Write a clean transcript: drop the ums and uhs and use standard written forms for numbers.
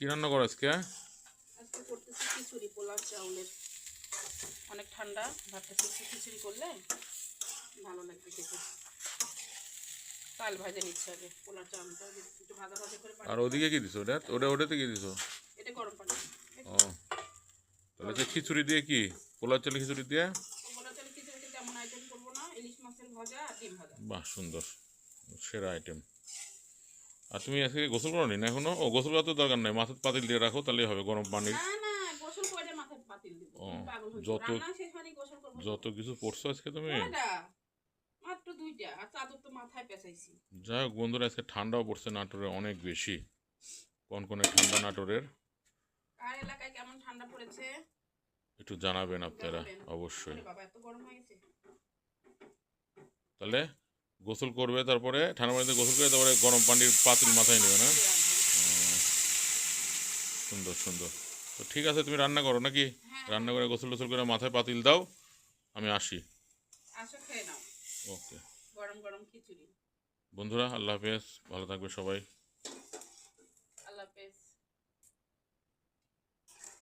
কি রান্না করো আজকে? আজকে করতেছি খিচুড়ি, পোলাও চাউলের। অনেক ঠান্ডা, ভাবতেছি একটু খিচুড়ি করলে ভালো লাগবে খেতে। চাল ভাজে নিচ্ছে আগে, পোলাও চাউলটা একটু ভাজা ভাজা করে আর পানি ওদিকে কি দিছো? ওটাতে কি দিছো? এটা গরম পানি। ও, তাহলে যে খিচুড়ি দিয়ে কি পোলাও চালের খিচুড়ি দিয়ে? পোলাও চালের খিচুড়িতে তেমন আইটেম করবো না, ইলিশ মাছের ভাজা আর ডিম ভাজা। বাহ, সুন্দর, সেরা আইটেম। আর তুমি আজকে গোসল করোনি না এখনো? ও, গোসল করার তো দরকার নাই, মাথার পাতিল দিয়ে রাখো, তাহলেই হবে গরম পানির। না না, গোসল করে মাথায় পাতিল দিব, ও, তুমি পাগল হইছো? যত রান্না শেষ হয়নি গোসল করবো? যত কিছু পড়ছো আজকে তুমি। কয়টা? মাত্র 2টা, আর চাদর তো মাথায় পেঁচাইছি। যাই হোক বন্ধুরা, আজকে ঠান্ডাও পড়ছে নাটোরে অনেক বেশি, কনকনে ঠান্ডা নাটোরের। কার এলাকায় কেমন ঠান্ডা পড়েছে একটু জানাবেন আপনারা জানাবেন। অবশ্যই। ওরে বাবা, এত গরম হয়ে গেছে। তাহলে গোসল করবে, তারপরে ঠান্ডা পানিতে গোসল করে তারপরে গরম পানির পাতিল মাথায় নেবে না? সুন্দর সুন্দর। তো ঠিক আছে, তুমি রান্না করো নাকি? হ্যাঁ, রান্না করে গোসল টোসল করে মাথায় পাতিল দাও, আমি আসি। আসো খেয়ে নাও ওকে গরম গরম খিচুড়ি। বন্ধুরা, আল্লাহ হাফেজ, ভালো থাকবে সবাই।